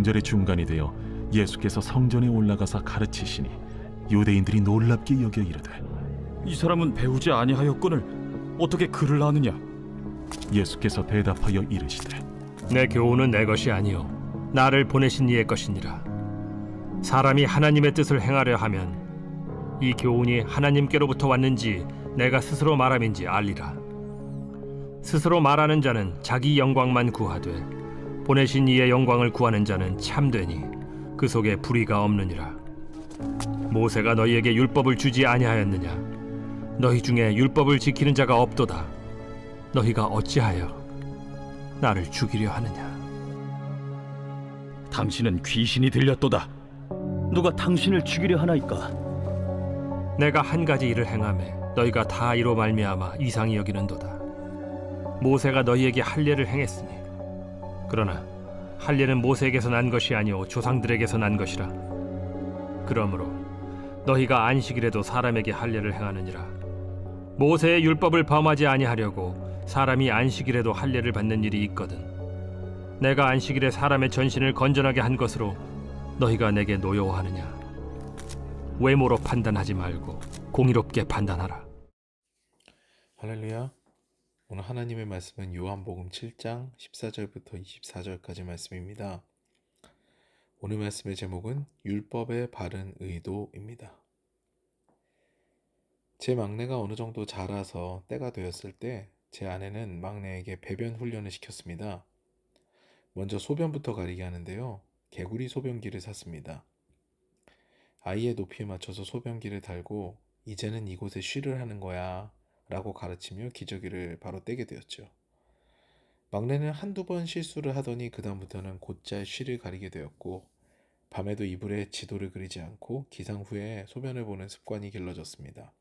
명절의 중간이 되어 예수께서 성전에 올라가사 가르치시니 유대인들이 놀랍게 여겨 이르되, 이 사람은 배우지 아니하였거늘 어떻게 글을 아느냐? 예수께서 대답하여 이르시되, 내 교훈은 내 것이 아니요 나를 보내신 이의 것이니라. 사람이 하나님의 뜻을 행하려 하면 이 교훈이 하나님께로부터 왔는지 내가 스스로 말함인지 알리라. 스스로 말하는 자는 자기 영광만 구하되 보내신 이의 영광을 구하는 자는 참되니 그 속에 불의가 없느니라. 모세가 너희에게 율법을 주지 아니하였느냐? 너희 중에 율법을 지키는 자가 없도다. 너희가 어찌하여 나를 죽이려 하느냐? 당신은 귀신이 들렸도다. 누가 당신을 죽이려 하나이까? 내가 한 가지 일을 행하매 너희가 다 이로 말미암아 이상히 여기는도다. 모세가 너희에게 할례를 행했으니 그러나 할례는 모세에게서 난 것이 아니오 조상들에게서 난 것이라. 그러므로 너희가 안식일에도 사람에게 할례를 행하느니라. 모세의 율법을 범하지 아니하려고 사람이 안식일에도 할례를 받는 일이 있거든. 내가 안식일에 사람의 전신을 건전하게 한 것으로 너희가 내게 노여워하느냐? 외모로 판단하지 말고 공의롭게 판단하라. 할렐루야. 오늘 하나님의 말씀은 요한복음 7장 14절부터 24절까지 말씀입니다. 오늘 말씀의 제목은 율법의 바른 의도입니다. 제 막내가 어느 정도 자라서 때가 되었을 때 제 아내는 막내에게 배변 훈련을 시켰습니다. 먼저 소변부터 가리게 하는데요. 개구리 소변기를 샀습니다. 아이의 높이에 맞춰서 소변기를 달고 이제는 이곳에 쉬를 하는 거야 라고 가르치며 기저귀를 바로 떼게 되었죠. 막내는 한두 번 실수를 하더니 그 다음부터는 곧잘 쉬를 가리게 되었고 밤에도 이불에 지도를 그리지 않고 기상 후에 소변을 보는 습관이 길러졌습니다.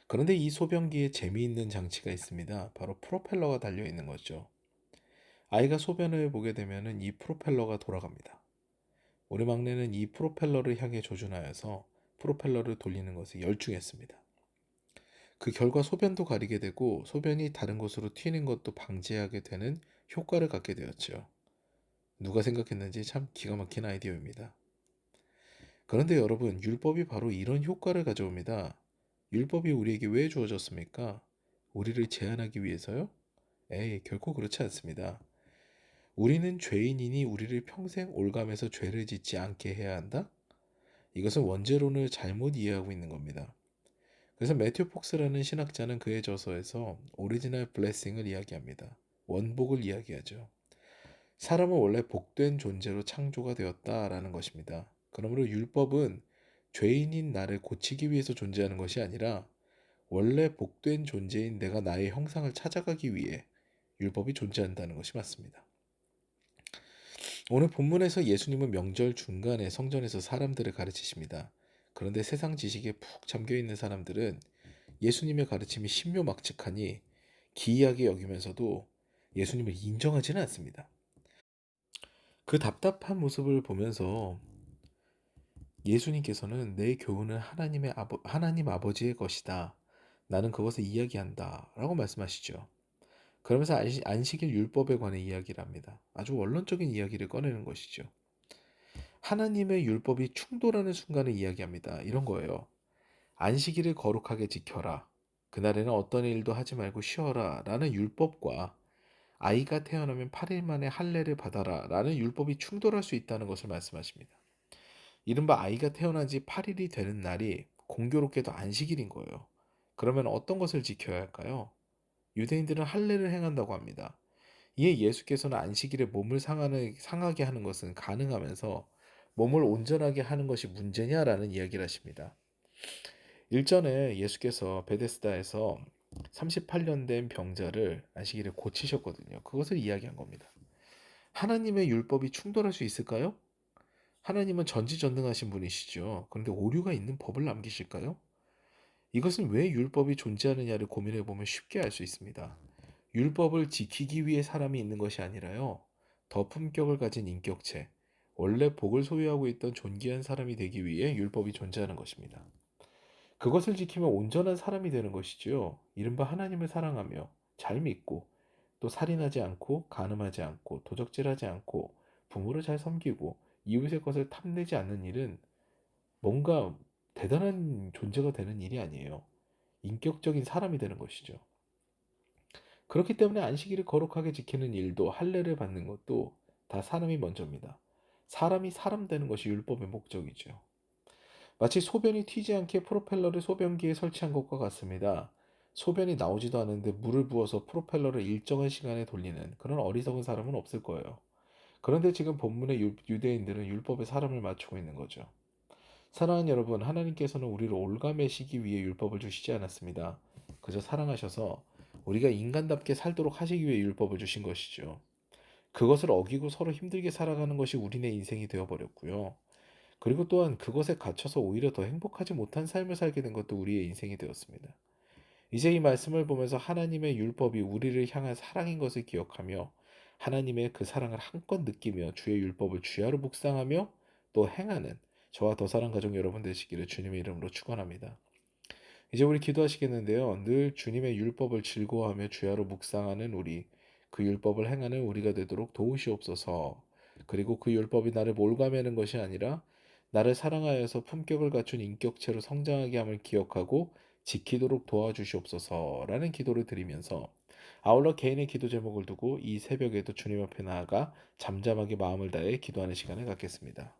그런데 이 소변기에 재미있는 장치가 있습니다. 바로 프로펠러가 달려있는 거죠. 아이가 소변을 보게 되면 이 프로펠러가 돌아갑니다. 우리 막내는 이 프로펠러를 향해 조준하여서 프로펠러를 돌리는 것에 열중했습니다. 그 결과 소변도 가리게 되고 소변이 다른 곳으로 튀는 것도 방지하게 되는 효과를 갖게 되었죠. 누가 생각했는지 참 기가 막힌 아이디어입니다. 그런데 여러분, 율법이 바로 이런 효과를 가져옵니다. 율법이 우리에게 왜 주어졌습니까? 우리를 제한하기 위해서요? 에이, 결코 그렇지 않습니다. 우리는 죄인이니 우리를 평생 올감해서 죄를 짓지 않게 해야 한다? 이것은 원죄론을 잘못 이해하고 있는 겁니다. 그래서 매튜 폭스라는 신학자는 그의 저서에서 오리지널 블레싱을 이야기합니다. 원복을 이야기하죠. 사람은 원래 복된 존재로 창조가 되었다라는 것입니다. 그러므로 율법은 죄인인 나를 고치기 위해서 존재하는 것이 아니라 원래 복된 존재인 내가 나의 형상을 찾아가기 위해 율법이 존재한다는 것이 맞습니다. 오늘 본문에서 예수님은 명절 중간에 성전에서 사람들을 가르치십니다. 그런데 세상 지식에 푹 잠겨있는 사람들은 예수님의 가르침이 신묘막측하니 기이하게 여기면서도 예수님을 인정하지는 않습니다. 그 답답한 모습을 보면서 예수님께서는 내 교훈은 하나님 아버지의 것이다. 나는 그것을 이야기한다. 라고 말씀하시죠. 그러면서 안식일 율법에 관해 이야기를 합니다. 아주 원론적인 이야기를 꺼내는 것이죠. 하나님의 율법이 충돌하는 순간을 이야기합니다. 이런 거예요. 안식일을 거룩하게 지켜라. 그날에는 어떤 일도 하지 말고 쉬어라. 라는 율법과 아이가 태어나면 8일 만에 할례를 받아라. 라는 율법이 충돌할 수 있다는 것을 말씀하십니다. 이른바 아이가 태어난 지 8일이 되는 날이 공교롭게도 안식일인 거예요. 그러면 어떤 것을 지켜야 할까요? 유대인들은 할례를 행한다고 합니다. 이에 예수께서는 안식일에 몸을 상하게 하는 것은 가능하면서 몸을 온전하게 하는 것이 문제냐라는 이야기를 하십니다. 일전에 예수께서 베데스다에서 38년 된 병자를 안식일에 고치셨거든요. 그것을 이야기한 겁니다. 하나님의 율법이 충돌할 수 있을까요? 하나님은 전지전능하신 분이시죠. 그런데 오류가 있는 법을 남기실까요? 이것은 왜 율법이 존재하느냐를 고민해 보면 쉽게 알 수 있습니다. 율법을 지키기 위해 사람이 있는 것이 아니라요. 더 품격을 가진 인격체, 원래 복을 소유하고 있던 존귀한 사람이 되기 위해 율법이 존재하는 것입니다. 그것을 지키면 온전한 사람이 되는 것이지요. 이른바 하나님을 사랑하며 잘 믿고 또 살인하지 않고 간음하지 않고 도적질하지 않고 부모를 잘 섬기고 이웃의 것을 탐내지 않는 일은 뭔가 대단한 존재가 되는 일이 아니에요. 인격적인 사람이 되는 것이죠. 그렇기 때문에 안식일을 거룩하게 지키는 일도 할례를 받는 것도 다 사람이 먼저입니다. 사람이 사람 되는 것이 율법의 목적이죠. 마치 소변이 튀지 않게 프로펠러를 소변기에 설치한 것과 같습니다. 소변이 나오지도 않는데 물을 부어서 프로펠러를 일정한 시간에 돌리는 그런 어리석은 사람은 없을 거예요. 그런데 지금 본문의 유대인들은 율법에 사람을 맞추고 있는 거죠. 사랑하는 여러분, 하나님께서는 우리를 올가매시기 위해 율법을 주시지 않았습니다. 그저 사랑하셔서 우리가 인간답게 살도록 하시기 위해 율법을 주신 것이죠. 그것을 어기고 서로 힘들게 살아가는 것이 우리네 인생이 되어버렸고요. 그리고 또한 그것에 갇혀서 오히려 더 행복하지 못한 삶을 살게 된 것도 우리의 인생이 되었습니다. 이제 이 말씀을 보면서 하나님의 율법이 우리를 향한 사랑인 것을 기억하며 하나님의 그 사랑을 한껏 느끼며 주의 율법을 주야로 묵상하며 또 행하는 저와 더 사랑 가족 여러분 되시기를 주님의 이름으로 축원합니다. 이제 우리 기도하시겠는데요. 늘 주님의 율법을 즐거워하며 주야로 묵상하는 우리, 그 율법을 행하는 우리가 되도록 도우시옵소서. 그리고 그 율법이 나를 몰가매는 것이 아니라 나를 사랑하여서 품격을 갖춘 인격체로 성장하게 함을 기억하고 지키도록 도와주시옵소서라는 기도를 드리면서 아울러 개인의 기도 제목을 두고 이 새벽에도 주님 앞에 나아가 잠잠하게 마음을 다해 기도하는 시간을 갖겠습니다.